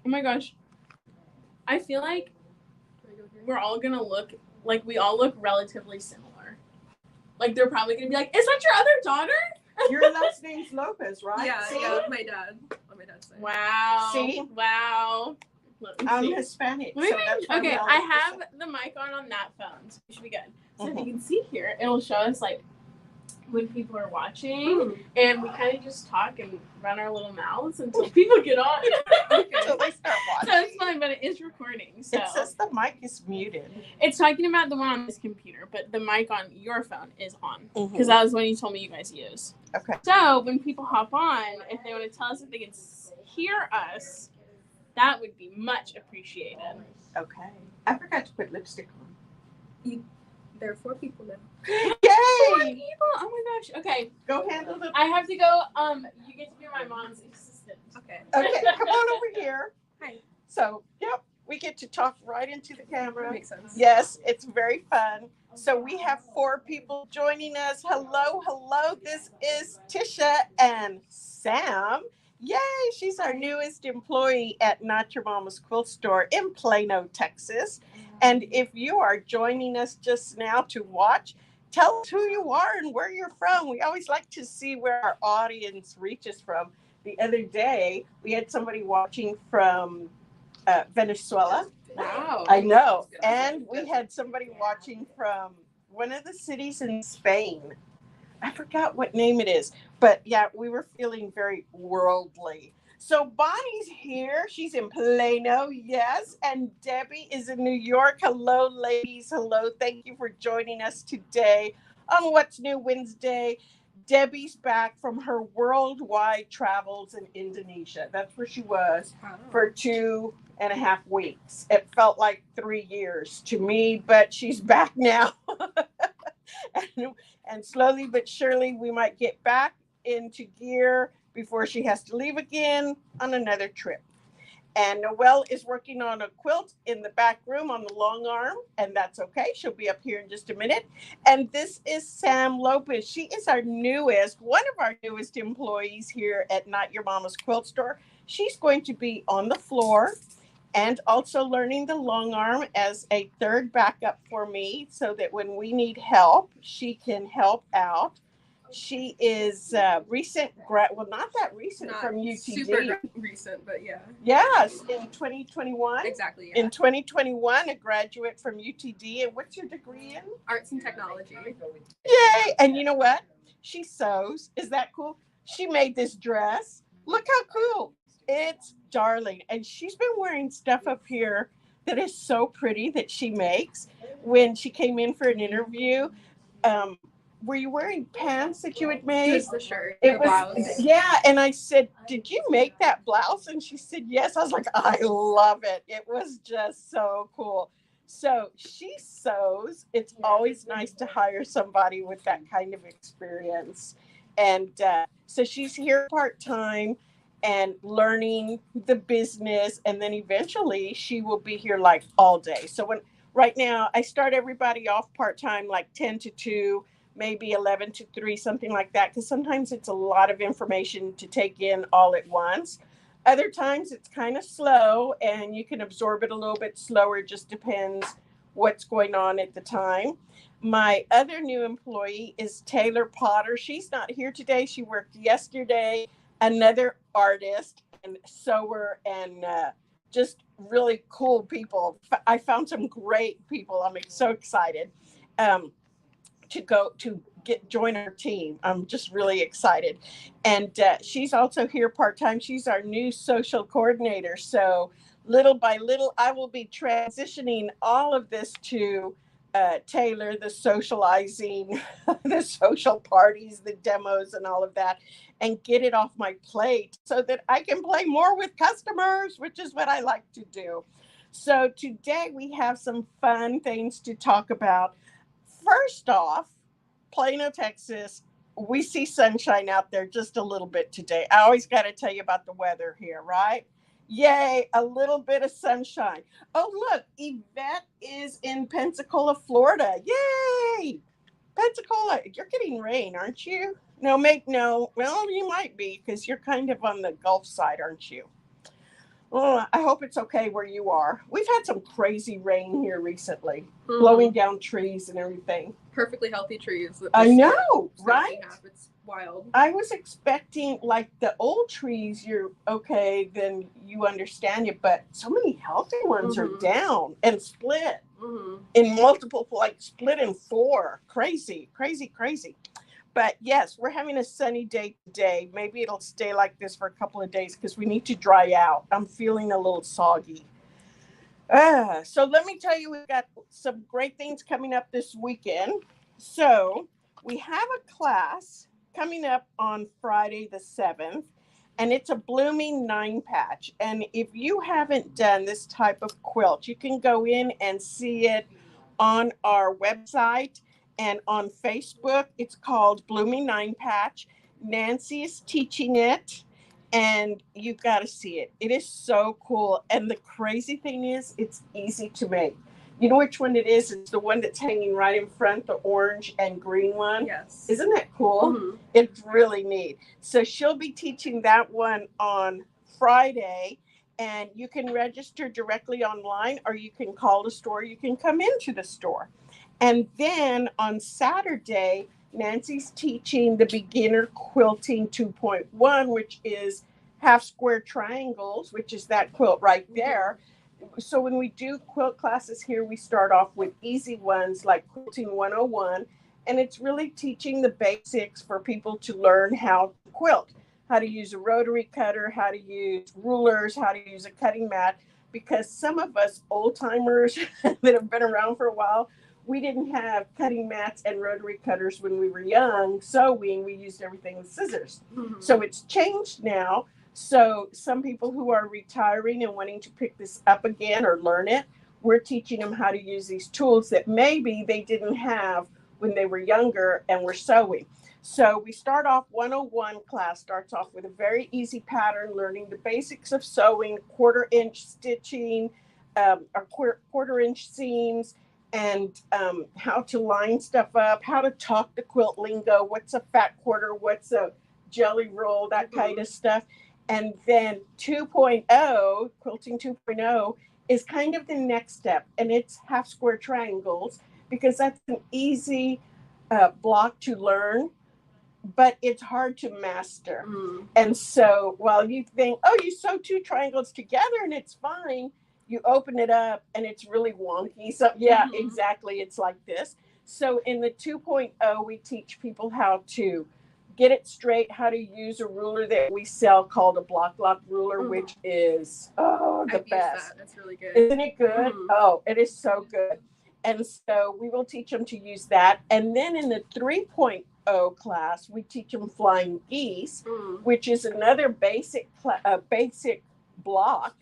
Oh my gosh. I feel like we're all gonna look like we all look relatively similar. Like they're probably gonna be like, "Is that your other daughter?" Your last name's Lopez, right? Yeah, See? yeah, my dad. On my dad's side. Wow. See? Wow. I'm Hispanic. So that's why okay, I have the mic on that phone, so we should be good. So if you can see here, it'll show us like when people are watching, and we kind of just talk and run our little mouths until people get on. Until they start watching. So it's fine, but it is recording. So it says the mic is muted. It's talking about the one on this computer, but the mic on your phone is on because that was one you told me you guys use. Okay. So when people hop on, if they want to tell us if they can hear us, that would be much appreciated. Okay. I forgot to put lipstick on. There are 4 people now. Yay! 4 people? Oh my gosh. Okay. Go handle the. I have to go. You get to be my mom's assistant. Okay. Okay, come on over here. Hi. So, yep, we get to talk right into the camera. That makes sense. Yes, it's very fun. So we have 4 people joining us. Hello, hello. This is Tisha and Sam. Yay, she's our newest employee at Not Your Mama's Quilt Store in Plano, Texas. And if you are joining us just now to watch, tell us who you are and where you're from. We always like to see where our audience reaches from. The other day, we had somebody watching from Venezuela. Wow. I know. And we had somebody watching from one of the cities in Spain. I forgot what name it is. But yeah, we were feeling very worldly. So Bonnie's here. She's in Plano, yes. And Debbie is in New York. Hello, ladies. Hello. Thank you for joining us today on What's New Wednesday. Debbie's back from her worldwide travels in Indonesia. That's where she was for 2.5 weeks. It felt like 3 years to me, but she's back now. and slowly but surely, we might get back into gear before she has to leave again on another trip. And Noelle is working on a quilt in the back room on the long arm, and that's okay. She'll be up here in just a minute. And this is Sam Lopez. She is one of our newest employees here at Not Your Mama's Quilt Store. She's going to be on the floor and also learning the long arm as a third backup for me so that when we need help, she can help out. She is not that recent Not from UTD. Super recent, but yeah. Yes, in 2021. Exactly. Yeah. In 2021, a graduate from UTD. And what's your degree in? Arts and technology. Yay! And you know what? She sews. Is that cool? She made this dress. Look how cool. It's darling. And she's been wearing stuff up here that is so pretty that she makes. When she came in for an interview, were you wearing pants that you had made? Just the shirt. It was, blouse. yeah. And I said, did you make that blouse? And she said, yes. I was like, I love it. It was just so cool. So she sews. It's always nice to hire somebody with that kind of experience. And so she's here part-time and learning the business. And then eventually she will be here like all day. So right now I start everybody off part-time, like 10 to 2. Maybe 11 to 3, something like that, because sometimes it's a lot of information to take in all at once. Other times it's kind of slow and you can absorb it a little bit slower. It just depends what's going on at the time. My other new employee is Taylor Potter. She's not here today. She worked yesterday. Another artist and sewer and just really cool people. I found some great people. I'm so excited. To join our team. I'm just really excited. And she's also here part-time. She's our new social coordinator. So little by little, I will be transitioning all of this to Taylor, the socializing, the social parties, the demos and all of that, and get it off my plate so that I can play more with customers, which is what I like to do. So today we have some fun things to talk about. First off, Plano, Texas, we see sunshine out there just a little bit today. I always got to tell you about the weather here, right? Yay, a little bit of sunshine. Oh, look, Yvette is in Pensacola, Florida. Yay! Pensacola, you're getting rain, aren't you? No. Well, you might be because you're kind of on the Gulf side, aren't you? Oh, I hope it's okay where you are. We've had some crazy rain here recently, Mhm. blowing down trees and everything. Perfectly healthy trees. That I just know, snap right? in half. It's wild. I was expecting like the old trees, you're okay, then you understand it, but so many healthy ones are Mhm. down and split Mhm. in multiple, like split in four. Crazy, crazy, crazy. But yes, we're having a sunny day today. Maybe it'll stay like this for a couple of days because we need to dry out. I'm feeling a little soggy. So let me tell you, we've got some great things coming up this weekend. So we have a class coming up on Friday the 7th, and it's a Blooming Nine patch. And if you haven't done this type of quilt, you can go in and see it on our website and on Facebook. It's called Blooming Nine Patch. Nancy is teaching it, and you've got to see it. It is so cool. And the crazy thing is, it's easy to make. You know which one it is? It's the one that's hanging right in front, the orange and green one. Yes. Isn't that cool? Mhm. It's really neat. So she'll be teaching that one on Friday, and you can register directly online, or you can call the store. You can come into the store. And then on Saturday, Nancy's teaching the beginner quilting 2.1, which is half square triangles, which is that quilt right there. So when we do quilt classes here, we start off with easy ones like Quilting 101, and it's really teaching the basics for people to learn how to quilt, how to use a rotary cutter, how to use rulers, how to use a cutting mat, because some of us old timers that have been around for a while, we didn't have cutting mats and rotary cutters when we were young sewing. We used everything with scissors. Mhm. So it's changed now. So some people who are retiring and wanting to pick this up again or learn it, we're teaching them how to use these tools that maybe they didn't have when they were younger and were sewing. So we start off 101 class starts off with a very easy pattern, learning the basics of sewing, quarter-inch stitching, or quarter-inch seams, and how to line stuff up, how to talk the quilt lingo, what's a fat quarter, what's a jelly roll, that kind of stuff. And then 2.0, quilting 2.0, is kind of the next step, and it's half square triangles because that's an easy block to learn, but it's hard to master. Mhm. And so while you think, oh, you sew two triangles together and it's fine, you open it up and it's really wonky. So yeah, Mhm. exactly. It's like this. So in the 2.0, we teach people how to get it straight, how to use a ruler that we sell called a block lock ruler, Mhm. which is the I've used best. that. That's really good. Isn't it good? Mhm. Oh, it is so good. And so we will teach them to use that. And then in the 3.0 class, we teach them flying geese, Mhm. which is another basic block.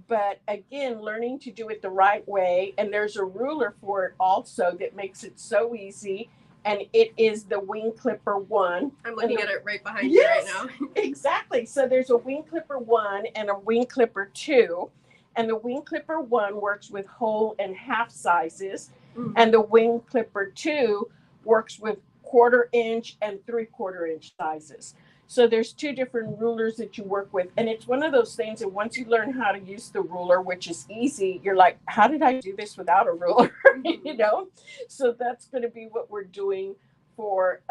But again, learning to do it the right way. And there's a ruler for it also that makes it so easy. And it is the Wing Clipper 1. I'm looking at it right behind Yes, you right now. exactly. So there's a Wing Clipper 1 and a Wing Clipper 2. And the Wing Clipper 1 works with whole and half sizes. Mhm. And the Wing Clipper 2 works with quarter-inch and three-quarter-inch sizes. So there's two different rulers that you work with. And it's one of those things that once you learn how to use the ruler, which is easy, you're like, how did I do this without a ruler? You know? So that's going to be what we're doing for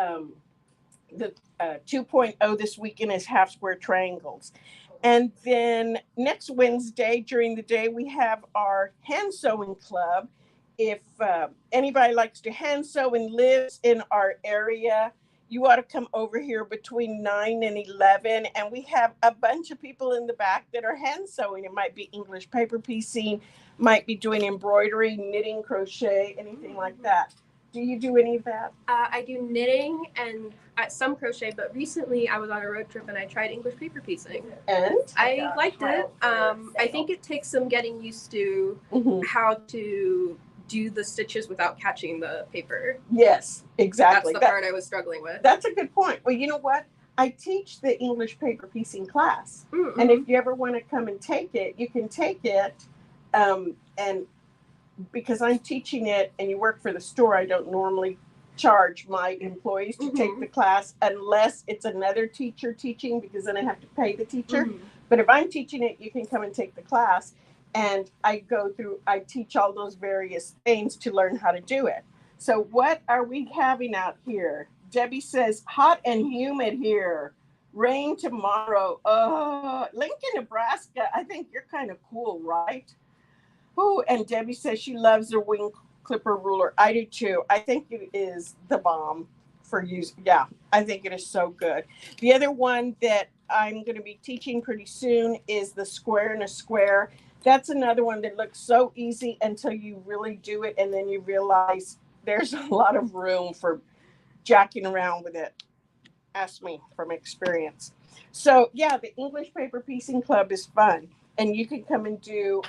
the 2.0 this weekend is half square triangles. And then next Wednesday during the day, we have our hand sewing club. If anybody likes to hand sew and lives in our area, you ought to come over here between 9 and 11. And we have a bunch of people in the back that are hand sewing. It might be English paper piecing, might be doing embroidery, knitting, crochet, anything like that. Do you do any of that? I do knitting and some crochet, but recently I was on a road trip and I tried English paper piecing. And I liked it. I think it takes some getting used to how to do the stitches without catching the paper. Yes, exactly. That's the part I was struggling with. That's a good point. Well, you know what? I teach the English paper piecing class. Mm-hmm. And if you ever want to come and take it, you can take it. And because I'm teaching it and you work for the store, I don't normally charge my employees to take the class unless it's another teacher teaching, because then I have to pay the teacher. But if I'm teaching it, you can come and take the class. And I teach all those various things to learn how to do it. So what are we having out here? Debbie says, hot and humid here. Rain tomorrow. Lincoln, Nebraska. I think you're kind of cool, right? Oh, and Debbie says she loves her wing clipper ruler. I do too. I think it is the bomb for use. Yeah, I think it is so good. The other one that I'm going to be teaching pretty soon is the square in a square. That's another one that looks so easy until you really do it, and then you realize there's a lot of room for jacking around with it. Ask me from experience. So yeah, the English Paper Piecing Club is fun, and you can come and do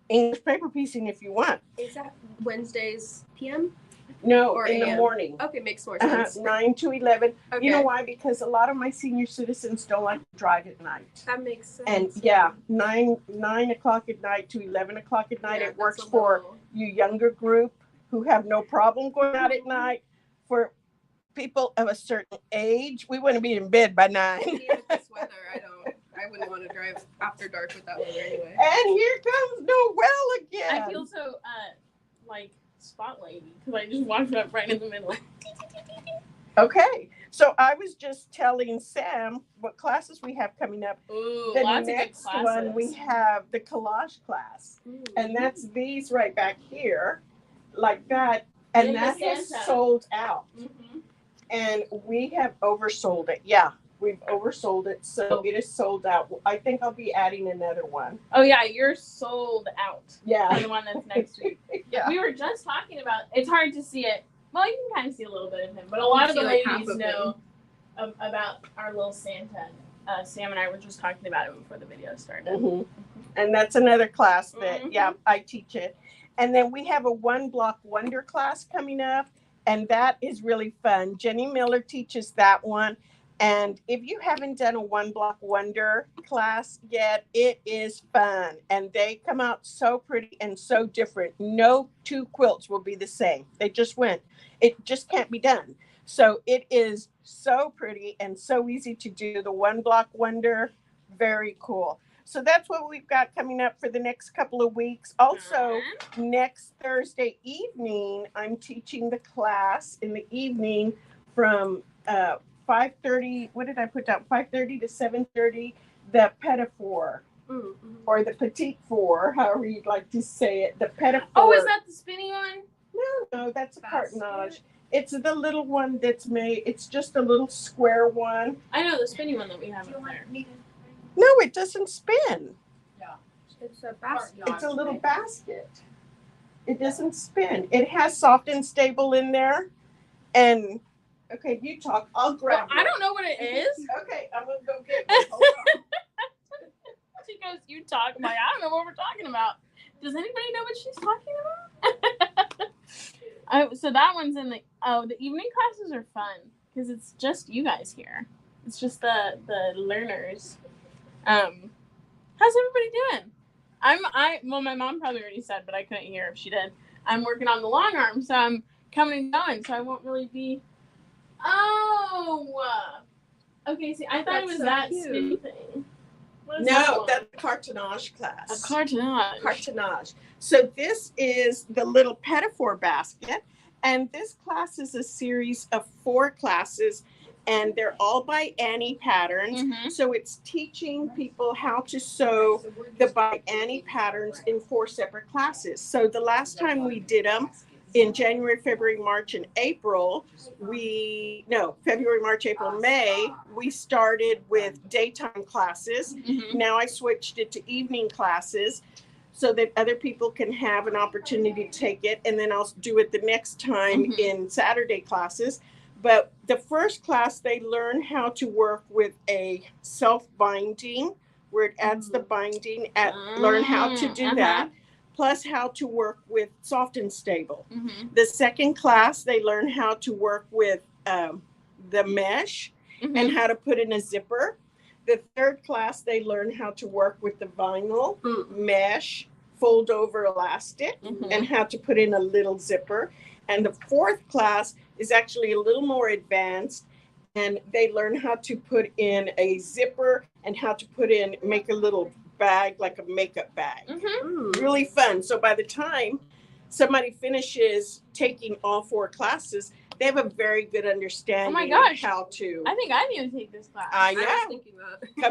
English paper piecing if you want. Is that Wednesdays PM? No, Or in the AM? morning. Okay, makes more sense. 9 to 11. Okay. You know why? Because a lot of my senior citizens don't like to drive at night. That makes sense. And yeah, 9 o'clock at night to 11 o'clock at night. Yeah, It works that's a for little- you younger group who have no problem going out at night. For people of a certain age, we want to be in bed by 9. Even with this weather, I wouldn't want to drive after dark with that weather anyway. And here comes Noelle again. I feel so like spotlighty because I just walked up right in the middle. Okay, so I was just telling Sam what classes we have coming up. Ooh, The lots of good next classes. one we have the collage class, and that's these right back here, like that, and In the that is Santa. sold out, Mhm. and we have oversold it. Yeah, we've oversold it, so it is sold out. I think I'll be adding another one. Oh yeah, you're sold out. Yeah, The one that's next week. yeah. We were just talking about. It's hard to see it. Well, you can kind of see a little bit of him, but a lot of the see, like, half ladies of know about our little Santa. Sam and I were just talking about it before the video started. Mhm. And that's another class that, Mhm. yeah, I teach it. And then we have a one block wonder class coming up, and that is really fun. Jenny Miller teaches that one. And if you haven't done a one block wonder class yet, it is fun. And they come out so pretty and so different. No two quilts will be the same. They just went. It just can't be done. So it is so pretty and so easy to do. The one block wonder, very cool. So that's what we've got coming up for the next couple of weeks. Also, next Thursday evening, I'm teaching the class in the evening from 5:30. What did I put down? 5:30 to 7:30. The Pettifor or the Petite Four, however you'd like to say it. The Pettifor. Oh, is that the spinny one? No, that's a Basket? cartonnage. It's the little one that's made. It's just a little square one. I know the spinny one that we have up there. No, it doesn't spin. It's a basket. It's a little basket. It doesn't spin. It has soft and stable in there. And okay, you talk. I'll grab I don't know what it is. Okay, I'm gonna go get it. Hold on. She goes, "You talk." I'm like, I don't know what we're talking about. Does anybody know what she's talking about? So that one's in the evening classes are fun because it's just you guys here. It's just the learners. How's everybody doing? Well, my mom probably already said, but I couldn't hear if she did. I'm working on the long arm, so I'm coming and going, so I won't really be. Oh, okay. See, I thought it was so that cute. spinny thing. What is that No, one? that's a cartonnage class. A cartonnage. Cartonnage. So this is the little Pettifor basket, and this class is a series of 4 classes, and they're all by Annie patterns. Mhm. So it's teaching people how to sew the by Annie patterns in 4 separate classes. So the last time we did them in January, February, March, and April, February, March, April, May, we started with daytime classes. Mhm. Now I switched it to evening classes so that other people can have an opportunity to take it, and then I'll do it the next time Mhm. in Saturday classes. But the first class, they learn how to work with a self-binding, where it adds the binding, learn how to do that, plus how to work with soft and stable. Mhm. The second class, they learn how to work with the mesh Mhm. and how to put in a zipper. The third class, they learn how to work with the vinyl, mesh, fold over elastic, Mhm. and how to put in a little zipper. And the fourth class is actually a little more advanced, and they learn how to put in a zipper and how to make a little bag, like a makeup bag. Really fun. So by the time somebody finishes taking all 4 classes, they have a very good understanding of how to. I think I need to take this class. I know. I was thinking that.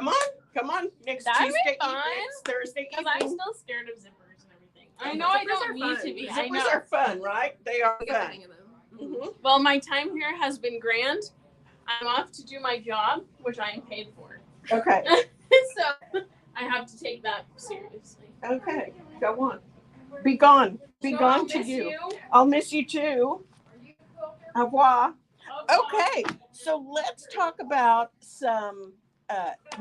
Come on. Next That'd be Tuesday, fun. next Thursday Because evening. I'm still scared of zippers and everything. I know I don't need to be. I know. Zippers are fun, right? They are We got the fun. hang of them. Well, my time here has been grand. I'm off to do my job, which I am paid for. Okay. So I have to take that seriously. Okay. Go on. Be gone. Be So gone I'll to miss you. I'll miss you too. Au revoir. Okay. So let's talk about some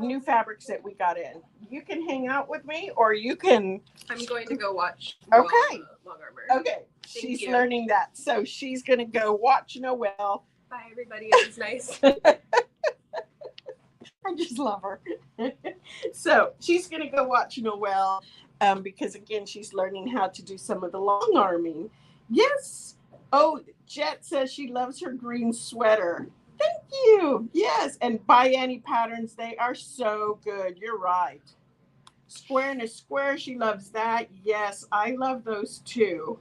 new fabrics that we got in. You can hang out with me, or you can. I'm going to go watch. Okay. Long Armor. Okay. She's you. learning that. So she's going to go watch Noelle. Bye, everybody. It was nice. I just love her. So she's going to go watch Noelle because, again, she's learning how to do some of the long arming. Yes. Oh, Jet says she loves her green sweater. Thank you. Yes. And by Annie Patterns, they are so good. You're right. Square and a Square, she loves that. Yes, I love those too.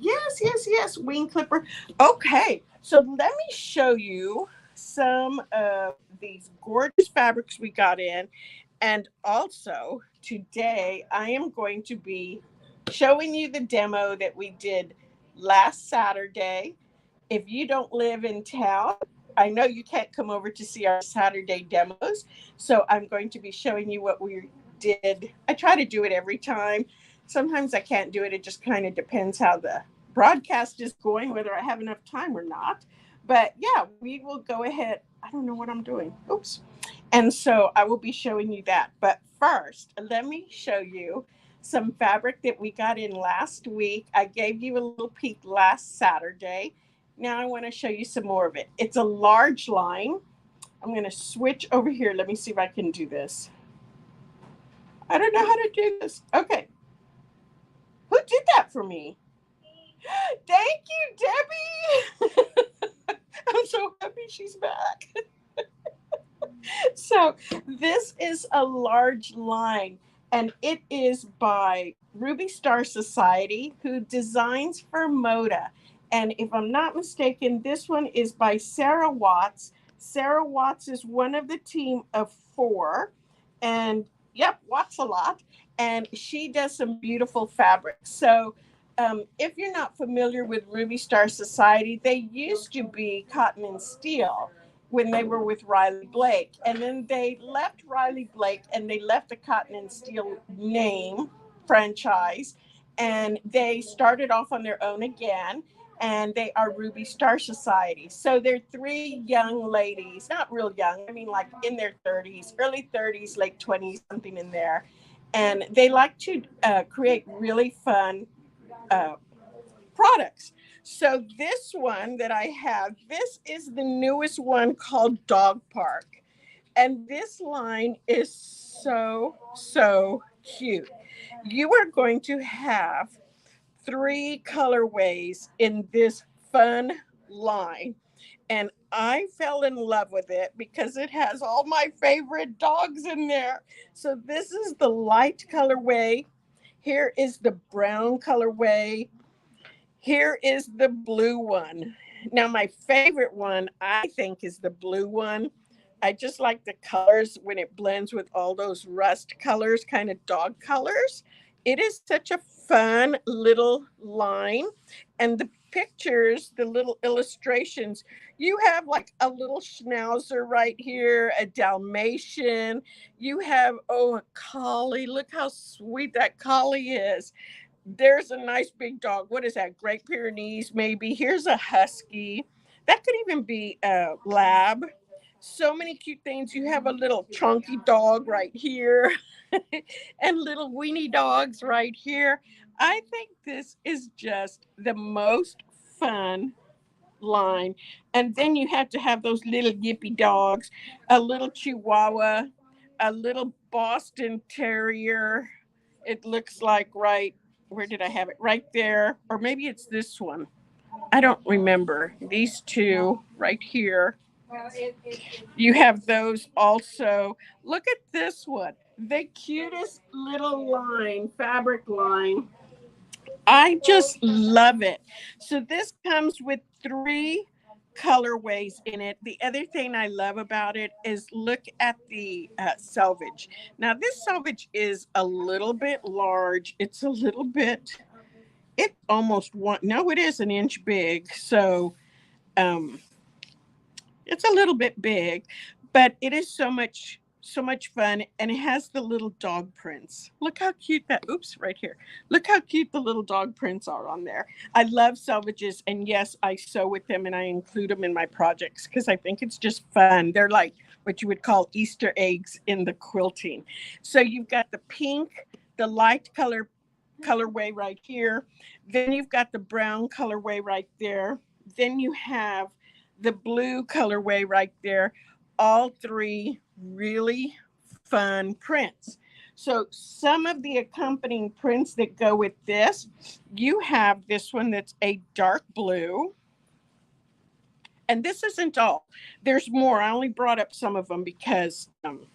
Yes. Wing clipper. Okay, so let me show you some of these gorgeous fabrics we got in. And also today I am going to be showing you the demo that we did last Saturday. If you don't live in town, I know you can't come over to see our Saturday demos. So I'm going to be showing you what we did. I try to do it every time. Sometimes I can't do it. It just kind of depends how the broadcast is going, whether I have enough time or not. But yeah, we will go ahead. I don't know what I'm doing. Oops. And so I will be showing you that. But first, let me show you some fabric that we got in last week. I gave you a little peek last Saturday. Now I want to show you some more of it. It's a large line. I'm going to switch over here. Let me see if I can do this. I don't know how to do this. Okay. Who did that for me? Thank you, Debbie. I'm so happy she's back. So this is a large line, and it is by Ruby Star Society, who designs for Moda. And if I'm not mistaken, this one is by Sarah Watts. Sarah Watts is one of the team of 4. And yep, Watts a lot. And she does some beautiful fabrics. So if you're not familiar with Ruby Star Society, they used to be Cotton and Steel when they were with Riley Blake. And then they left Riley Blake and they left the Cotton and Steel name franchise. And they started off on their own again. And they are Ruby Star Society. So they're 3 young ladies, not real young, I mean like in their 30s, early 30s, late 20s, something in there. And they like to create really fun products. So this one that I have, this is the newest one called Dog Park. And this line is so cute. You are going to have 3 colorways in this fun line. And I fell in love with it because it has all my favorite dogs in there. So this is the light colorway. Here is the brown colorway. Here is the blue one. Now, my favorite one, I think, is the blue one. I just like the colors when it blends with all those rust colors, kind of dog colors. It is such a fun little line. And the pictures, the little illustrations, you have like a little schnauzer right here, a Dalmatian. You have, a collie. Look how sweet that collie is. There's a nice big dog. What is that? Great Pyrenees, maybe. Here's a husky. That could even be a lab. So many cute things. You have a little chunky dog right here and little weenie dogs right here. I think this is just the most fun line. And then you have to have those little yippy dogs, a little Chihuahua, a little Boston Terrier. It looks like right, where did I have it? Right there. Or maybe it's this one. I don't remember. These two right here. You have those also. Look at this one. The cutest little line, fabric line. I just love it. So this comes with 3 colorways in it. The other thing I love about it is look at the selvage. Now this selvage is a little bit large. It's a little bit, it almost one, no, it is an inch big. So um, it's a little bit big, but it is so much fun, and it has the little dog prints. Look how cute that, oops, right here. Look how cute the little dog prints are on there. I love selvages, and yes, I sew with them and I include them in my projects because I think it's just fun. They're like what you would call Easter eggs in the quilting. So you've got the pink, the light colorway right here. Then you've got the brown colorway right there. Then you have the blue colorway right there. All 3 really fun prints. So some of the accompanying prints that go with this, you have this one that's a dark blue. And this isn't all. There's more. I only brought up some of them because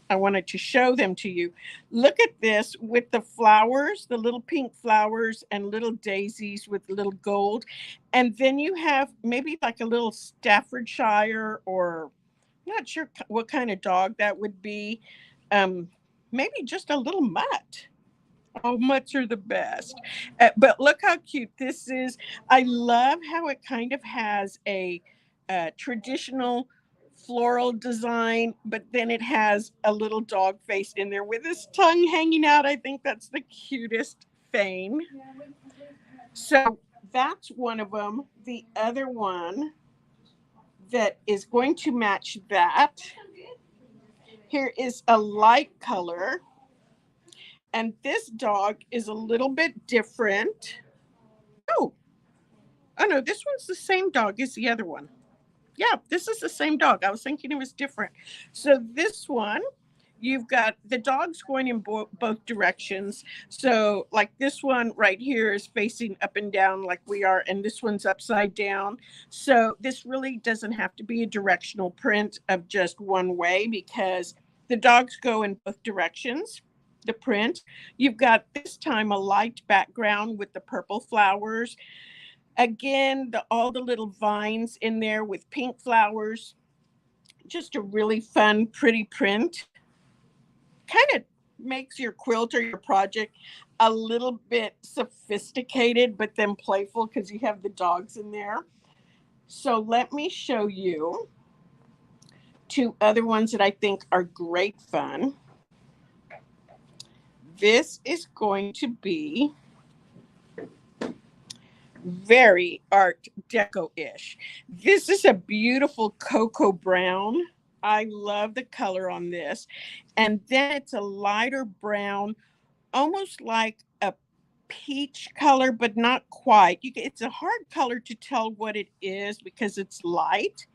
I wanted to show them to you. Look at this with the flowers, the little pink flowers and little daisies with little gold. And then you have maybe like a little Staffordshire, or not sure what kind of dog that would be. Maybe just a little mutt. Oh, mutts are the best. But look how cute this is. I love how it kind of has a traditional floral design, but then it has a little dog face in there with his tongue hanging out. I think that's the cutest thing. So that's one of them. The other one that is going to match that, here is a light color. And this dog is a little bit different. Oh no, this one's the same dog as the other one. Yeah, this is the same dog. I was thinking it was different. So this one, you've got the dogs going in both directions. So like this one right here is facing up and down like we are, and this one's upside down. So this really doesn't have to be a directional print of just one way because the dogs go in both directions. The print, you've got this time a light background with the purple flowers. Again, all the little vines in there with pink flowers. Just a really fun, pretty print. Kind of makes your quilt or your project a little bit sophisticated, but then playful because you have the dogs in there. So let me show you 2 other ones that I think are great fun. This is going to be very Art Deco-ish. This is a beautiful cocoa brown. I love the color on this. And then it's a lighter brown, almost like a peach color, but not quite. It's a hard color to tell what it is because it's light.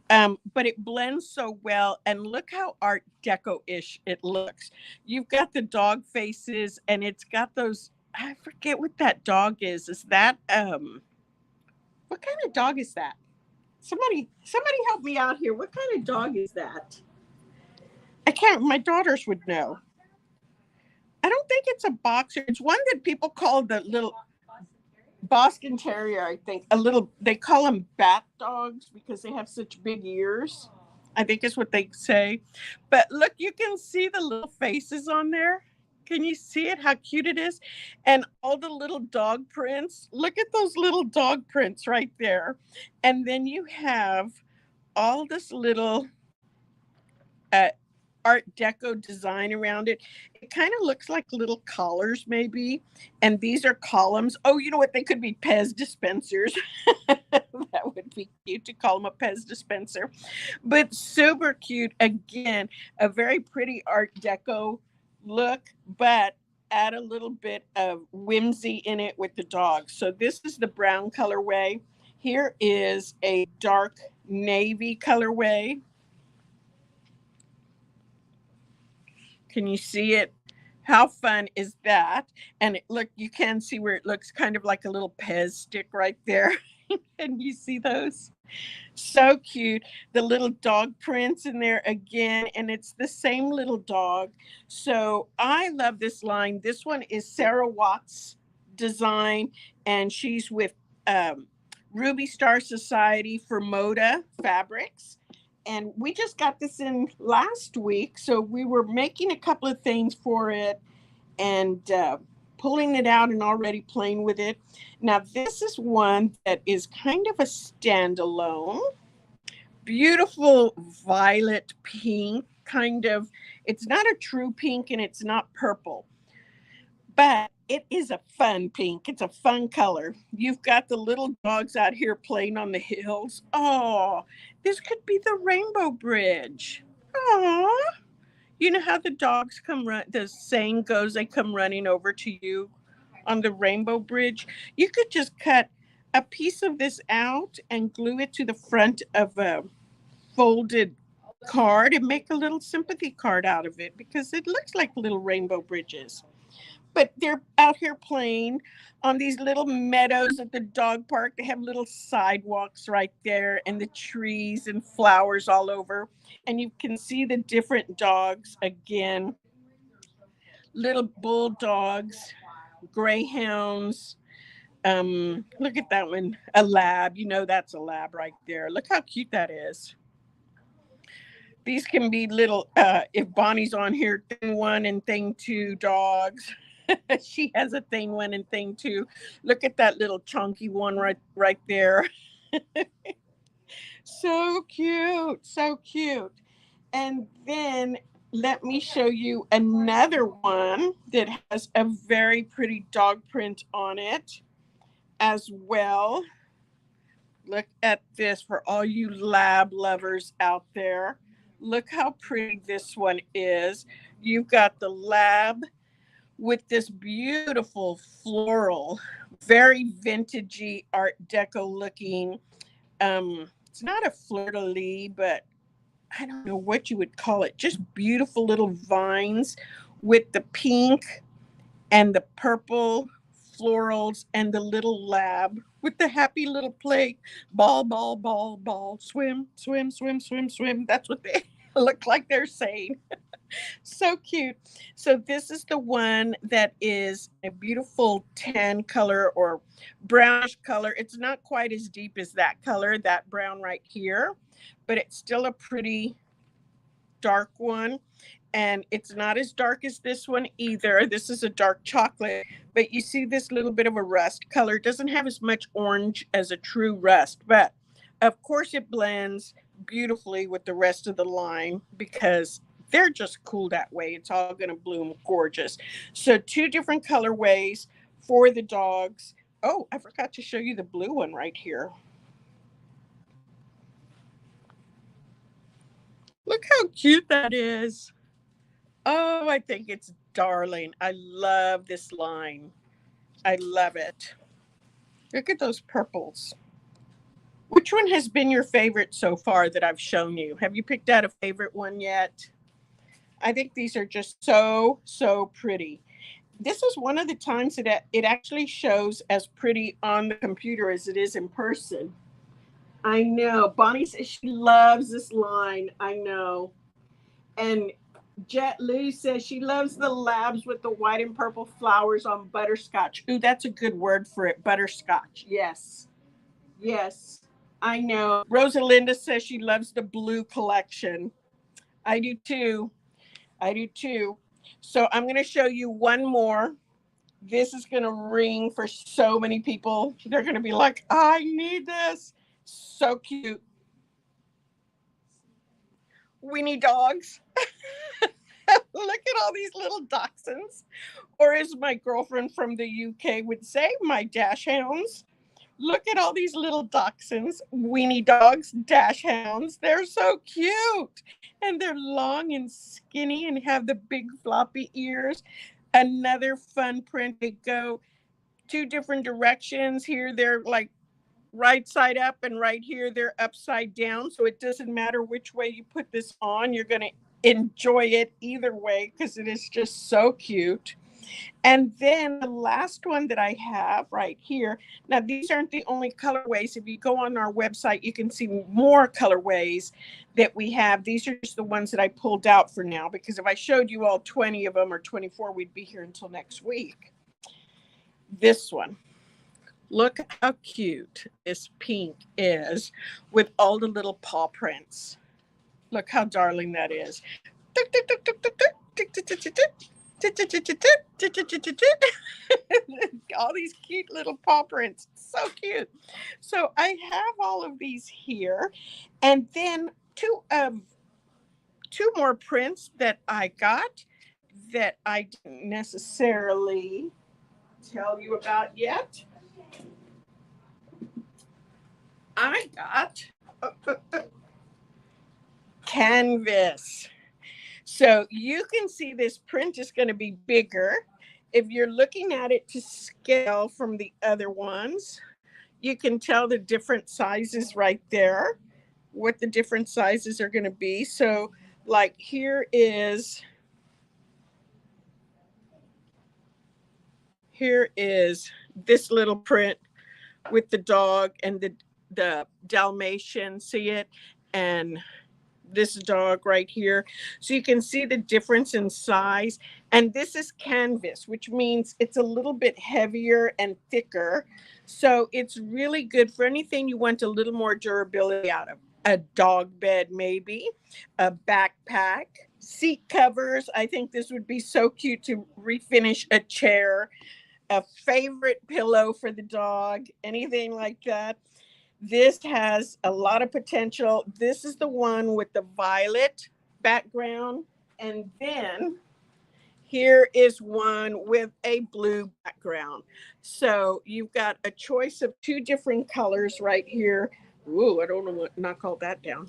But it blends so well. And look how Art Deco-ish it looks. You've got the dog faces, and it's got those, I forget what that dog is. Is that what kind of dog is that? Somebody help me out here. What kind of dog is that? I can't, my daughters would know. I don't think it's a boxer. It's one that people call the little Boston Terrier, I think. They call them bat dogs because they have such big ears. I think is what they say. But look, you can see the little faces on there. Can you see it? How cute it is? And all the little dog prints. Look at those little dog prints right there. And then you have all this little Art Deco design around it. It kind of looks like little collars maybe. And these are columns. Oh, you know what? They could be Pez dispensers. That would be cute to call them a Pez dispenser. But super cute. Again, a very pretty Art Deco look, but add a little bit of whimsy in it with the dog. So this is the brown colorway. Here is a dark navy colorway. Can you see it? How fun is that? And look, you can see where it looks kind of like a little Pez stick right there. And you see those? So cute. The little dog prints in there again, and it's the same little dog. So I love this line. This one is Sarah Watts' design, and she's with um, Ruby Star Society for Moda Fabrics. And we just got this in last week, so we were making a couple of things for it and pulling it out and already playing with it. Now, this is one that is kind of a standalone, beautiful violet pink, kind of. It's not a true pink and it's not purple, but it is a fun pink. It's a fun color. You've got the little dogs out here playing on the hills. Oh, this could be the Rainbow Bridge. Oh, you know how the dogs come run, the saying goes, they come running over to you on the Rainbow Bridge. You could just cut a piece of this out and glue it to the front of a folded card and make a little sympathy card out of it because it looks like little rainbow bridges. But they're out here playing on these little meadows at the dog park. They have little sidewalks right there and the trees and flowers all over. And you can see the different dogs again. Little bulldogs, greyhounds. Look at that one, a lab. You know that's a lab right there. Look how cute that is. These can be little, if Bonnie's on here, thing one and thing two dogs. She has a thing one and thing two. Look at that little chunky one right there. So cute, so cute. And then let me show you another one that has a very pretty dog print on it as well. Look at this for all you lab lovers out there. Look how pretty this one is. You've got the lab with this beautiful floral, very vintagey Art Deco looking. It's not a fleur-de-lis, but I don't know what you would call it. Just beautiful little vines with the pink and the purple florals and the little lab with the happy little play. Ball, ball, ball, ball, swim, swim, swim, swim, swim. That's what they look like they're saying. So cute. So this is the one that is a beautiful tan color or brownish color. It's not quite as deep as that color, that brown right here, but it's still a pretty dark one. And it's not as dark as this one either. This is a dark chocolate, but you see this little bit of a rust color. It doesn't have as much orange as a true rust, but of course it blends beautifully with the rest of the line because they're just cool that way. It's all going to bloom gorgeous. So 2 different colorways for the dogs. Oh, I forgot to show you the blue one right here. Look how cute that is. Oh, I think it's darling. I love this line. I love it. Look at those purples. Which one has been your favorite so far that I've shown you? Have you picked out a favorite one yet? I think these are just so, so pretty. This is one of the times that it actually shows as pretty on the computer as it is in person. I know. Bonnie says she loves this line. I know. And Jet Lou says she loves the labs with the white and purple flowers on butterscotch. Ooh, that's a good word for it. Butterscotch. Yes. Yes. I know. Rosalinda says she loves the blue collection. I do too. I do too. So I'm going to show you one more. This is going to ring for so many people. They're going to be like, I need this. So cute. Weenie dogs. Look at all these little dachshunds. Or as my girlfriend from the UK would say, my dash hounds. Look at all these little dachshunds, weenie dogs, dash hounds. They're so cute. And they're long and skinny and have the big floppy ears. Another fun print. They go 2 different directions. Here they're like right side up, and right here they're upside down. So it doesn't matter which way you put this on. You're going to enjoy it either way because it is just so cute. And then the last one that I have right here. Now, these aren't the only colorways. If you go on our website, you can see more colorways that we have. These are just the ones that I pulled out for now, because if I showed you all 20 of them or 24, we'd be here until next week. This one. Look how cute this pink is with all the little paw prints. Look how darling that is. All these cute little paw prints. So cute. So I have all of these here. And then two more prints that I got that I didn't necessarily tell you about yet. I got canvas. So you can see this print is going to be bigger. If you're looking at it to scale from the other ones, you can tell the different sizes right there, what the different sizes are going to be. So like here is this little print with the dog and the Dalmatian, see it? And this dog right here. So you can see the difference in size. And this is canvas, which means it's a little bit heavier and thicker. So it's really good for anything you want a little more durability out of. A dog bed, maybe, a backpack, seat covers. I think this would be so cute to refinish a chair, a favorite pillow for the dog, anything like that. This has a lot of potential. This is the one with the violet background. And then here is one with a blue background. So you've got a choice of two different colors right here. Ooh, I don't know what, knock all that down.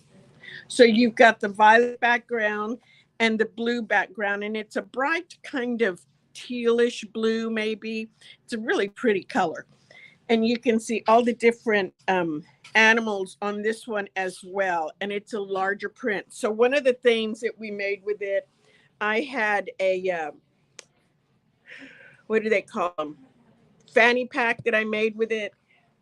So you've got the violet background and the blue background, and it's a bright kind of tealish blue, maybe. It's a really pretty color. And you can see all the different animals on this one as well. And it's a larger print. So one of the things that we made with it, I had a, what do they call them? Fanny pack that I made with it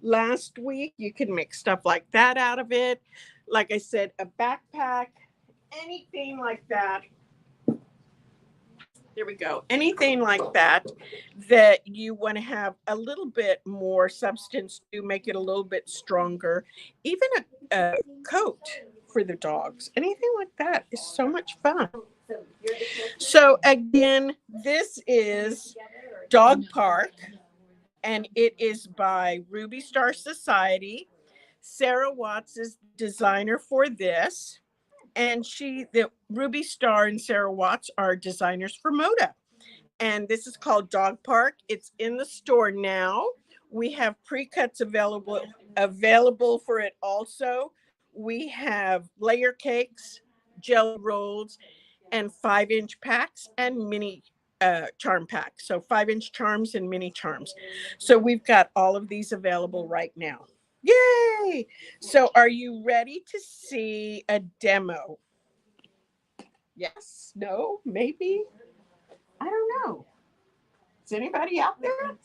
last week. You can make stuff like that out of it. Like I said, a backpack, anything like that. There we go. Anything like that you want to have a little bit more substance to make it a little bit stronger. Even a coat for the dogs. Anything like that is so much fun. So again, this is Dog Park, and it is by Ruby Star Society. Sarah Watts is designer for this. And the Ruby Star and Sarah Watts are designers for Moda. And this is called Dog Park. It's in the store now. We have pre-cuts available for it also. We have layer cakes, jelly rolls, and 5-inch packs and mini charm packs. So 5-inch charms and mini charms. So we've got all of these available right now. Yay! So are you ready to see a demo? Yes? No? Maybe? I don't know. Is anybody out there?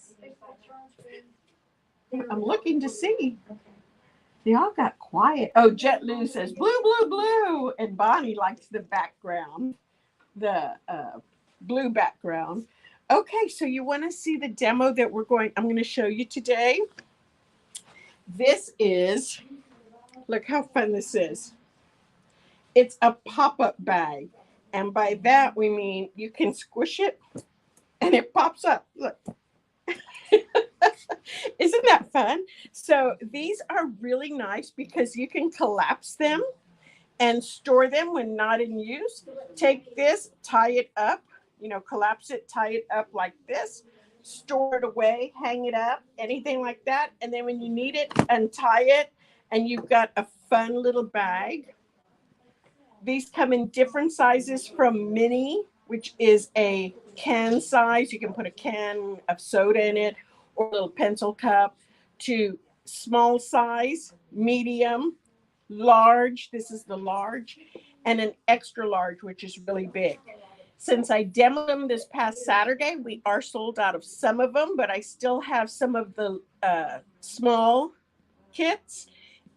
I'm looking to see. They all got quiet. Oh, Jet Lou says blue, blue, blue. And Bonnie likes the background, the blue background. Okay, so you want to see the demo that I'm going to show you today? This is, look how fun this is. It's a pop-up bag. And by that, we mean you can squish it and it pops up. Look. Isn't that fun? So these are really nice because you can collapse them and store them when not in use. Take this, tie it up, collapse it, tie it up like this. Store it away, hang it up, anything like that. And then when you need it, untie it, and you've got a fun little bag. These come in different sizes from mini, which is a can size. You can put a can of soda in it or a little pencil cup, to small size, medium, large. This is the large, and an extra large, which is really big. Since I demoed them this past Saturday, we are sold out of some of them, but I still have some of the small kits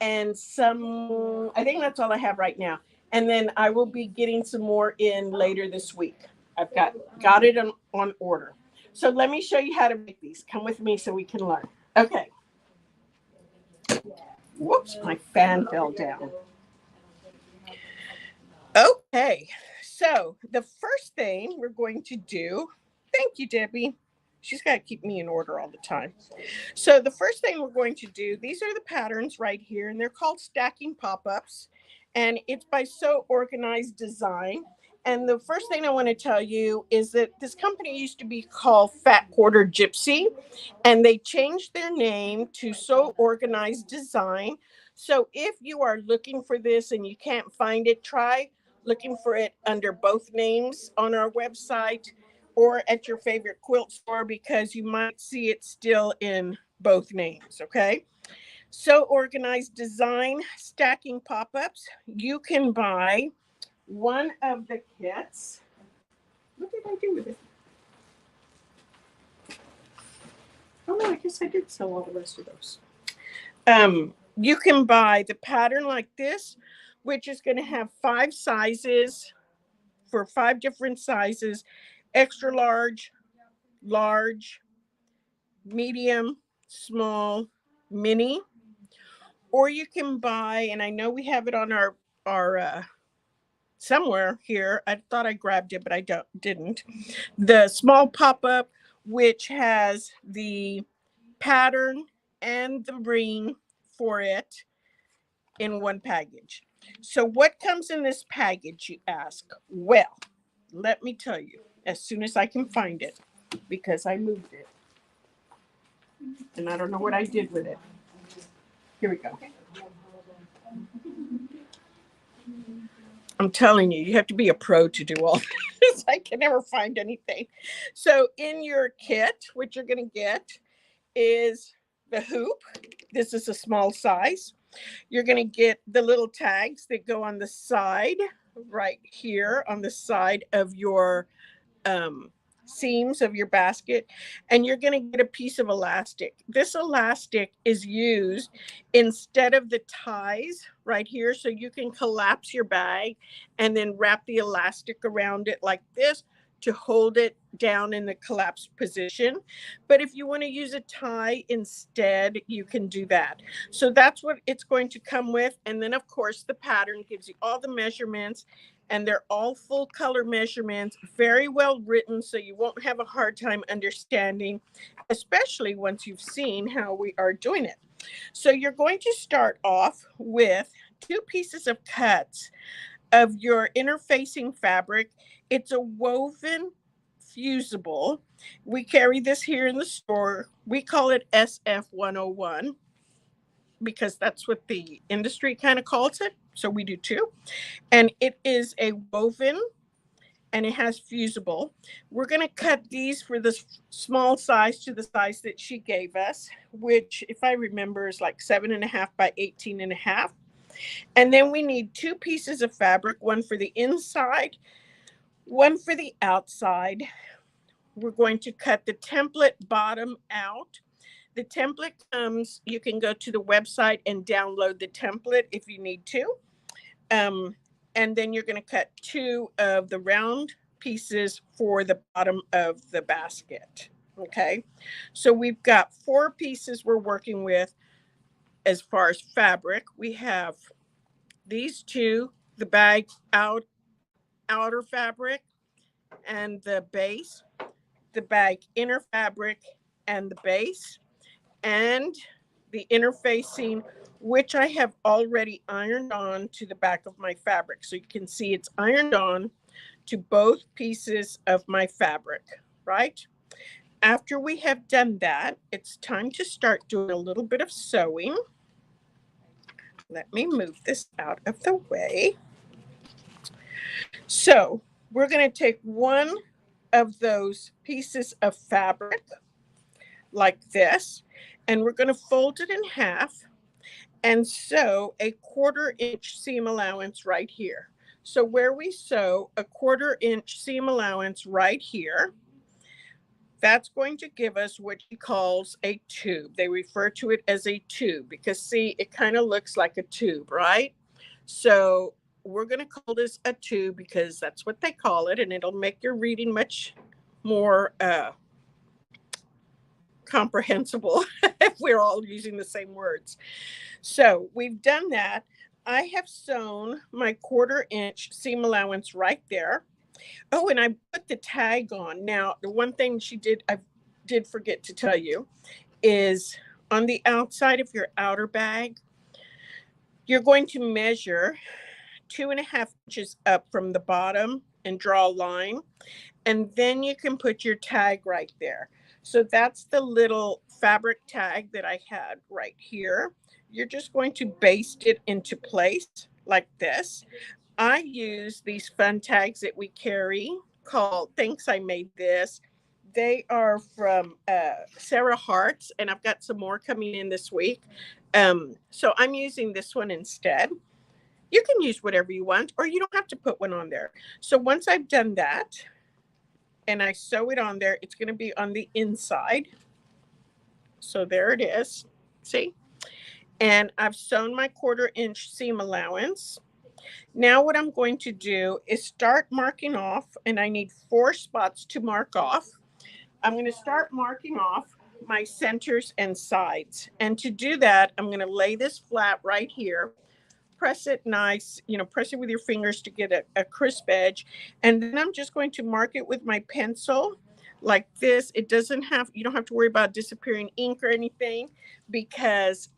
and some, I think that's all I have right now. And then I will be getting some more in later this week. I've got it on order. So let me show you how to make these. Come with me so we can learn. Okay. Whoops, my fan fell down. Okay, so the first thing we're going to do, thank you, Debbie. She's got to keep me in order all the time. So the first thing we're going to do, these are the patterns right here, and they're called stacking pop-ups, and it's by Sew Organized Design. And the first thing I want to tell you is that this company used to be called Fat Quarter Gypsy, and they changed their name to Sew Organized Design. So if you are looking for this and you can't find it, try looking for it under both names on our website or at your favorite quilt store, because you might see it still in both names, okay? Sew Organized Design stacking pop-ups. You can buy one of the kits. What did I do with it? Oh, I guess I did sell all the rest of those. You can buy the pattern like this, which is going to have 5 sizes for 5 different sizes: extra large, large, medium, small, mini. Or you can buy, and I know we have it on our somewhere here. I thought I grabbed it, but I didn't. The small pop-up, which has the pattern and the ring for it in one package. So what comes in this package, you ask? Well, let me tell you as soon as I can find it, because I moved it and I don't know what I did with it. Here we go. I'm telling you, you have to be a pro to do all this. I can never find anything. So in your kit, what you're going to get is the hoop. This is a small size. You're going to get the little tags that go on the side, right here on the side of your seams of your basket, and you're going to get a piece of elastic. This elastic is used instead of the ties right here, so you can collapse your bag and then wrap the elastic around it like this to hold it down in the collapsed position. But if you want to use a tie instead, you can do that. So that's what it's going to come with. And then of course the pattern gives you all the measurements, and they're all full color measurements, very well written, so you won't have a hard time understanding, especially once you've seen how we are doing it. So you're going to start off with 2 pieces of cuts of your interfacing fabric. It's a woven fusible. We carry this here in the store. We call it SF101 because that's what the industry kind of calls it. So we do too. And it is a woven and it has fusible. We're going to cut these for the small size to the size that she gave us, which if I remember is like 7.5 by 18.5. And then we need 2 pieces of fabric, one for the inside, one for the outside. We're going to cut the template bottom out. The template comes, you can go to the website and download the template if you need to. And then you're going to cut 2 of the round pieces for the bottom of the basket. Okay, so we've got 4 pieces we're working with as far as fabric. We have these 2, the bag outer fabric and the base, the bag inner fabric and the base, and the interfacing, which I have already ironed on to the back of my fabric. So you can see it's ironed on to both pieces of my fabric, right? After we have done that, it's time to start doing a little bit of sewing. Let me move this out of the way. So we're going to take one of those pieces of fabric like this, and we're going to fold it in half and sew a 1/4 inch seam allowance right here. So where we sew a 1/4 inch seam allowance right here, that's going to give us what he calls a tube. They refer to it as a tube because see, it kind of looks like a tube, right? So we're going to call this a tube because that's what they call it, and it'll make your reading much more comprehensible if we're all using the same words. So we've done that. I have sewn my 1/4 inch seam allowance right there. Oh, and I put the tag on. Now, the one thing I did forget to tell you is on the outside of your outer bag, you're going to measure 2.5 inches up from the bottom and draw a line. And then you can put your tag right there. So that's the little fabric tag that I had right here. You're just going to baste it into place like this. I use these fun tags that we carry called Thanks I Made This. They are from Sarah Hart's, and I've got some more coming in this week. So I'm using this one instead. You can use whatever you want, or you don't have to put one on there. So once I've done that, and I sew it on there, it's going to be on the inside. So there it is. See? And I've sewn my 1/4 inch seam allowance. Now what I'm going to do is start marking off, and I need 4 spots to mark off. I'm going to start marking off my centers and sides. And to do that, I'm going to lay this flat right here. Press it nice, press it with your fingers to get a crisp edge. And then I'm just going to mark it with my pencil like this. You don't have to worry about disappearing ink or anything because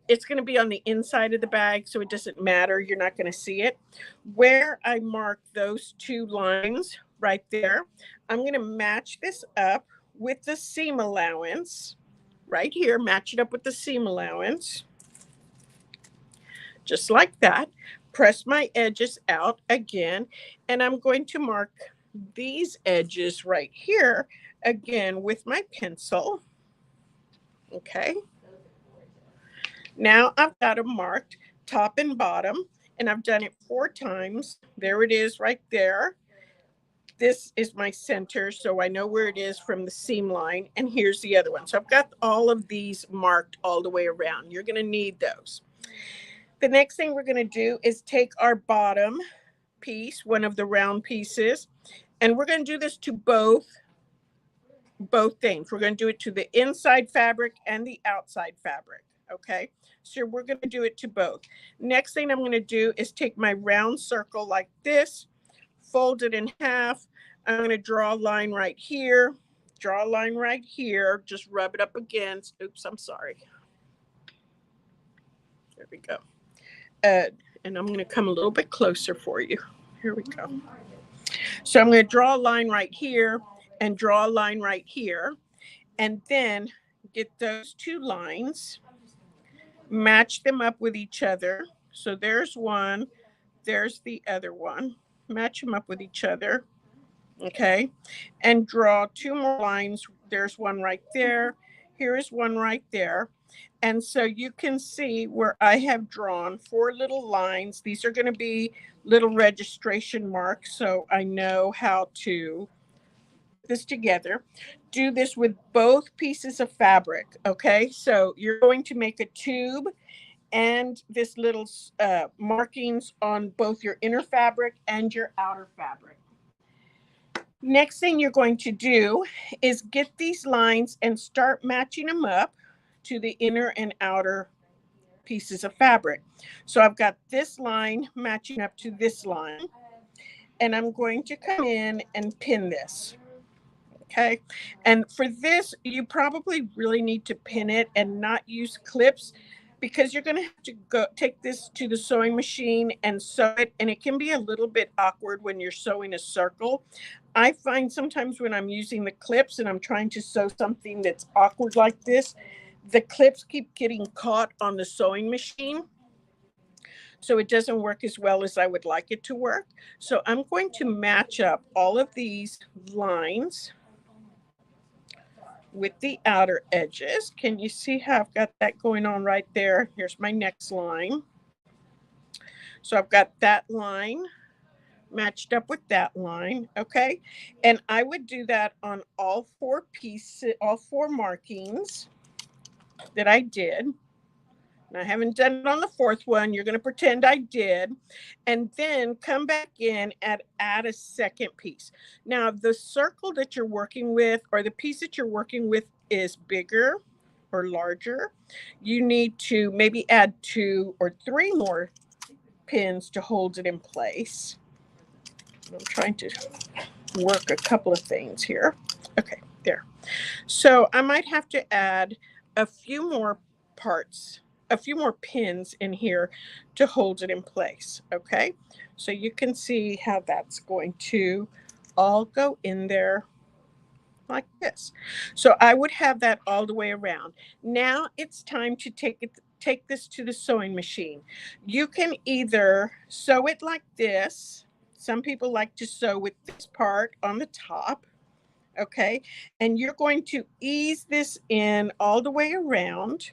it's going to be on the inside of the bag, so it doesn't matter. You're not going to see it. Where I mark those 2 lines right there, I'm going to match this up with the seam allowance right here. Match it up with the seam allowance. Just like that. Press my edges out again, and I'm going to mark these edges right here again with my pencil. Okay. Now I've got them marked top and bottom, and I've done it 4 times. There it is right there. This is my center, so I know where it is from the seam line, and here's the other one. So I've got all of these marked all the way around. You're going to need those. The next thing we're going to do is take our bottom piece, one of the round pieces, and we're going to do this to both things. We're going to do it to the inside fabric and the outside fabric. Okay, so we're going to do it to both. Next thing I'm going to do is take my round circle like this, fold it in half. I'm going to draw a line right here, just rub it up against. Oops, I'm sorry. There we go. And I'm going to come a little bit closer for you. Here we go. So I'm going to draw a line right here and draw a line right here, and then get those 2 lines, match them up with each other. So there's one, there's the other one. Match them up with each other. Okay. And draw 2 more lines. There's one right there. Here is one right there. And so you can see where I have drawn 4 little lines. These are going to be little registration marks, so I know how to put this together. Do this with both pieces of fabric, okay? So you're going to make a tube and this little markings on both your inner fabric and your outer fabric. Next thing you're going to do is get these lines and start matching them up to the inner and outer pieces of fabric. So I've got this line matching up to this line, and I'm going to come in and pin this. Okay. And for this, you probably really need to pin it and not use clips because you're going to have to go take this to the sewing machine and sew it. And it can be a little bit awkward when you're sewing a circle. I find sometimes when I'm using the clips and I'm trying to sew something that's awkward like this, the clips keep getting caught on the sewing machine. So it doesn't work as well as I would like it to work. So I'm going to match up all of these lines with the outer edges. Can you see how I've got that going on right there? Here's my next line. So I've got that line matched up with that line, okay? And I would do that on all 4 pieces, all 4 markings that I did. And I haven't done it on the 4th one. You're going to pretend I did. And then come back in and add a second piece. Now, the circle that you're working with or the piece that you're working with is bigger or larger. You need to maybe add 2 or 3 more pins to hold it in place. I'm trying to work a couple of things here. Okay, there. So I might have to add a few more parts, a few more pins in here to hold it in place. Okay, so you can see how that's going to all go in there like this. So I would have that all the way around. Now it's time to take this to the sewing machine. You can either sew it like this. Some people like to sew with this part on the top. Okay, and you're going to ease this in all the way around.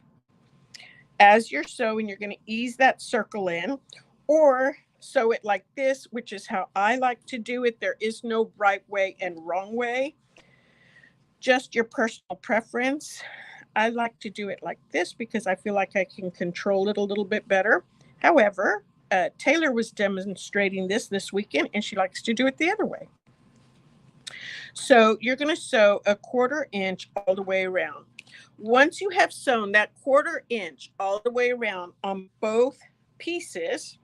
As you're sewing, you're going to ease that circle in, or sew it like this, which is how I like to do it. There is no right way and wrong way, just your personal preference. I like to do it like this because I feel like I can control it a little bit better. However, Taylor was demonstrating this weekend, and she likes to do it the other way. So you're going to sew a 1/4 inch all the way around. Once you have sewn that 1/4 inch all the way around on both pieces,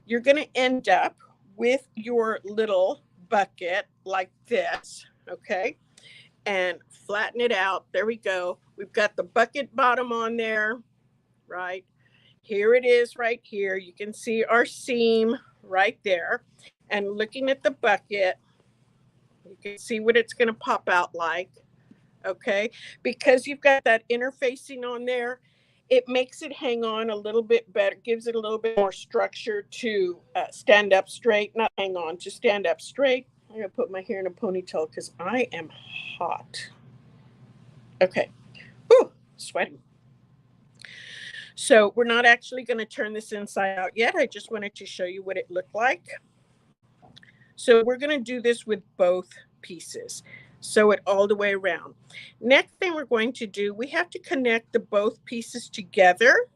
you're going to end up with your little bucket like this, okay? And flatten it out. There we go. We've got the bucket bottom on there, right? Here it is right here. You can see our seam right there. And looking at the bucket, you can see what it's going to pop out like, okay? Because you've got that interfacing on there, it makes it hang on a little bit better, gives it a little bit more structure to stand up straight, not hang on, to stand up straight. I'm going to put my hair in a ponytail because I am hot. Okay. Ooh, sweating. So we're not actually going to turn this inside out yet. I just wanted to show you what it looked like. So we're going to do this with both pieces. Sew it all the way around. Next thing we're going to do, we have to connect the both pieces together.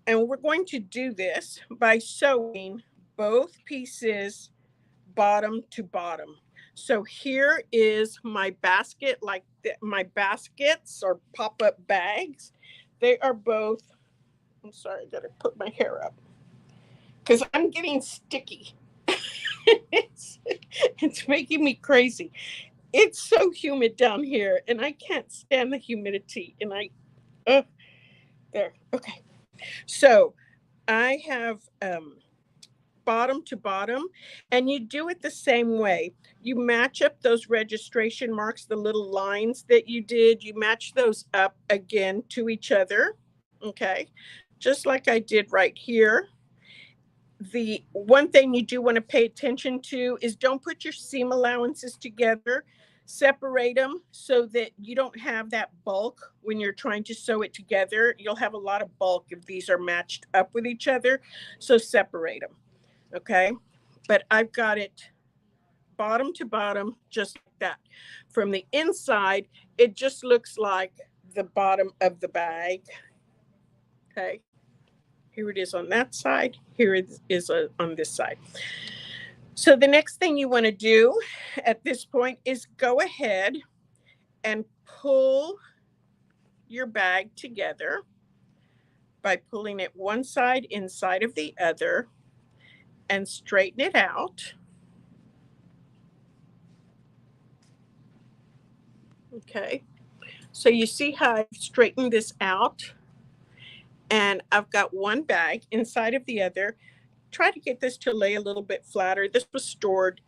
And we're going to do this by sewing both pieces bottom to bottom. So here is my basket, like my baskets or pop-up bags. They are both, I'm sorry, I gotta put my hair up because I'm getting sticky. It's making me crazy. It's so humid down here and I can't stand the humidity. And there, okay. So I have bottom to bottom, and you do it the same way. You match up those registration marks, the little lines that you did, you match those up again to each other, okay? Just like I did right here. The one thing you do want to pay attention to is don't put your seam allowances together. Separate them so that you don't have that bulk when you're trying to sew it together. You'll have a lot of bulk if these are matched up with each other. So separate them. Okay, but I've got it bottom to bottom, just like that. From the inside, it just looks like the bottom of the bag. Okay, here it is on that side. Here it is on this side. So the next thing you want to do at this point is go ahead and pull your bag together by pulling it one side inside of the other and straighten it out. Okay, so you see how I've straightened this out, and I've got one bag inside of the other. Try to get this to lay a little bit flatter. This was stored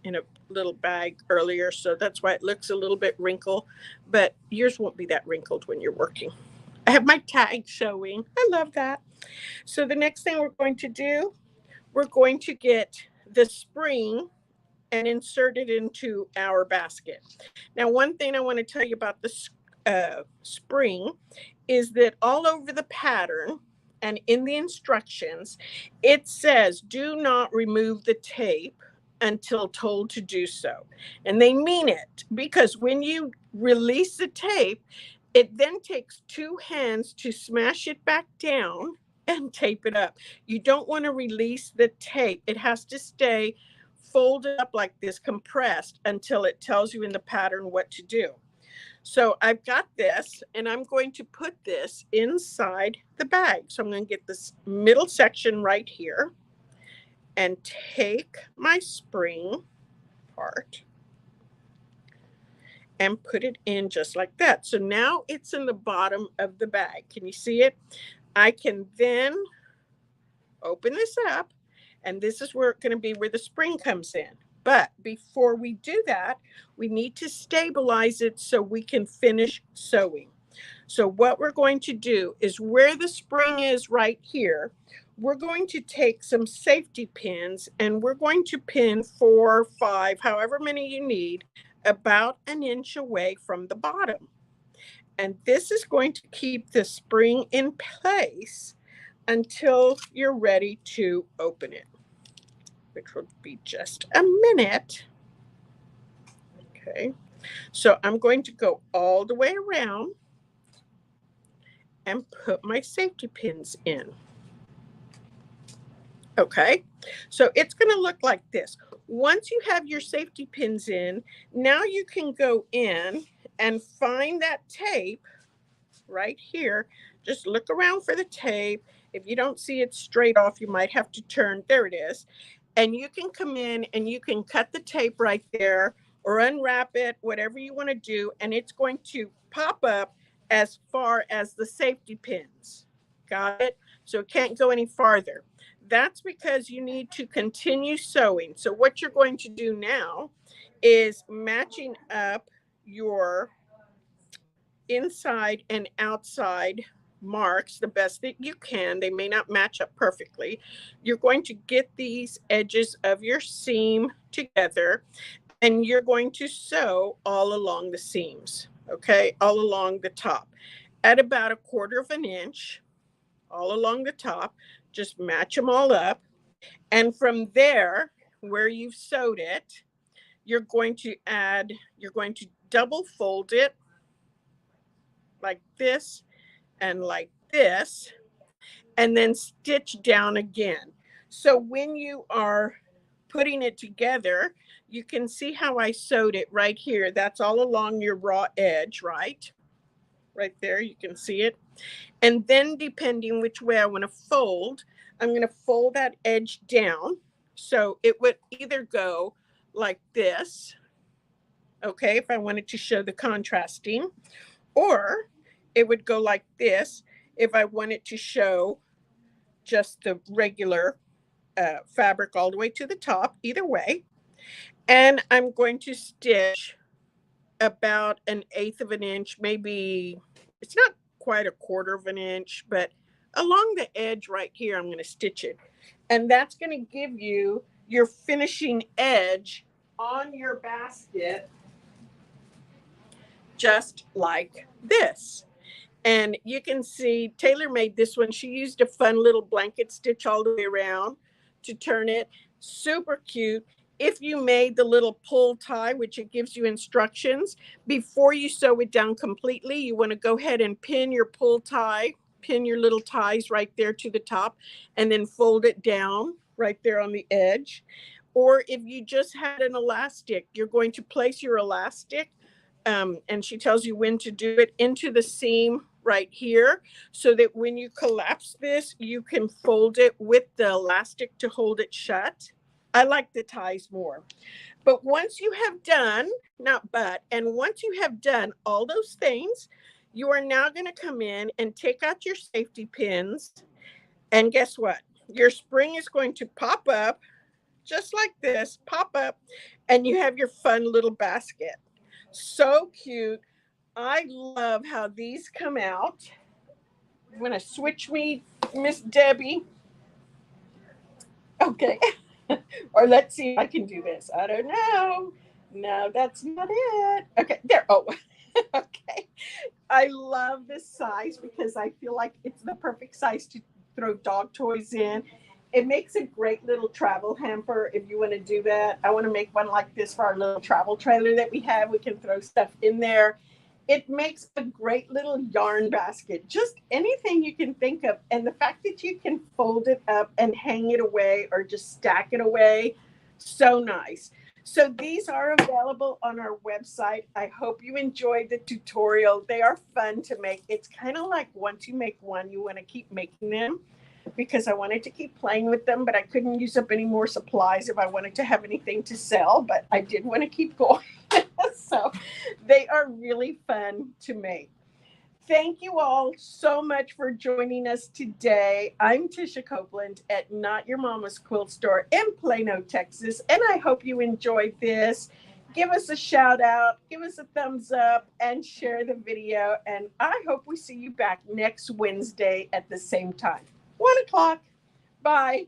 in a little bag earlier, so that's why it looks a little bit wrinkled, but yours won't be that wrinkled when you're working. I have my tag showing. I love that. So the next thing we're going to do, we're going to get the spring and insert it into our basket. Now, one thing I want to tell you about the spring is that all over the pattern and in the instructions, it says do not remove the tape until told to do so. And they mean it, because when you release the tape, it then takes two hands to smash it back down and tape it up. You don't want to release the tape. It has to stay folded up like this, compressed, until it tells you in the pattern what to do. So I've got this, and I'm going to put this inside the bag. So I'm going to get this middle section right here and take my spring part and put it in just like that. So now it's in the bottom of the bag. Can you see it? I can then open this up, and this is where it's going to be where the spring comes in. But before we do that, we need to stabilize it so we can finish sewing. So what we're going to do is, where the spring is right here, we're going to take some safety pins, and we're going to pin 4 or 5, however many you need, about an inch away from the bottom. And this is going to keep the spring in place until you're ready to open it, which will be just a minute. Okay, so I'm going to go all the way around and put my safety pins in. Okay, so it's going to look like this. Once you have your safety pins in, now you can go in and find that tape right here. Just look around for the tape. If you don't see it straight off, you might have to turn. There it is. And you can come in and you can cut the tape right there, or unwrap it, whatever you want to do, and it's going to pop up as far as the safety pins. Got it? So it can't go any farther. That's because you need to continue sewing. So what you're going to do now is matching up your inside and outside marks the best that you can. They may not match up perfectly. You're going to get these edges of your seam together, and you're going to sew all along the seams, okay, all along the top at about 1/4 of an inch, all along the top. Just match them all up, and from there, where you've sewed it, you're going to double fold it like this and like this, and then stitch down again. So when you are putting it together, you can see how I sewed it right here. That's all along your raw edge, right? Right there, you can see it. And then depending which way I want to fold, I'm going to fold that edge down. So it would either go like this, okay, if I wanted to show the contrasting, or it would go like this if I wanted to show just the regular fabric all the way to the top, either way. And I'm going to stitch about 1/8 of an inch, maybe it's not quite 1/4 of an inch, but along the edge right here, I'm going to stitch it. And that's going to give you your finishing edge on your basket, just like this. And you can see Taylor made this one. She used a fun little blanket stitch all the way around to turn it. Super cute. If you made the little pull tie, which it gives you instructions, before you sew it down completely, you want to go ahead and pin your pull tie, pin your little ties right there to the top, and then fold it down right there on the edge. Or if you just had an elastic, you're going to place your elastic, and she tells you when to do it, into the seam right here, so that when you collapse this, you can fold it with the elastic to hold it shut. I like the ties more. But once you have done, once you have done all those things, you are now going to come in and take out your safety pins. And guess what? Your spring is going to pop up just like this, pop up, and you have your fun little basket. So cute. I love how these come out. I'm going to switch me, Miss Debbie. Okay. Or let's see if I can do this. I don't know. No, that's not it. Okay, there. Oh, okay. I love this size because I feel like it's the perfect size to throw dog toys in. it makes a great little travel hamper if you want to do that. I want to make one like this for our little travel trailer that we have. We can throw stuff in there. It makes a great little yarn basket, just anything you can think of. And the fact that you can fold it up and hang it away or just stack it away, so nice. So these are available on our website. I hope you enjoyed the tutorial. They are fun to make. It's kind of like once you make one, you want to keep making them, because I wanted to keep playing with them, but I couldn't use up any more supplies if I wanted to have anything to sell, but I did want to keep going. So they are really fun to make. Thank you all so much for joining us today. I'm Tisha Copeland at Not Your Mama's Quilt Store in Plano, Texas, and I hope you enjoyed this. Give us a shout out, give us a thumbs up, and share the video. And I hope we see you back next Wednesday at the same time. 1 o'clock. Bye.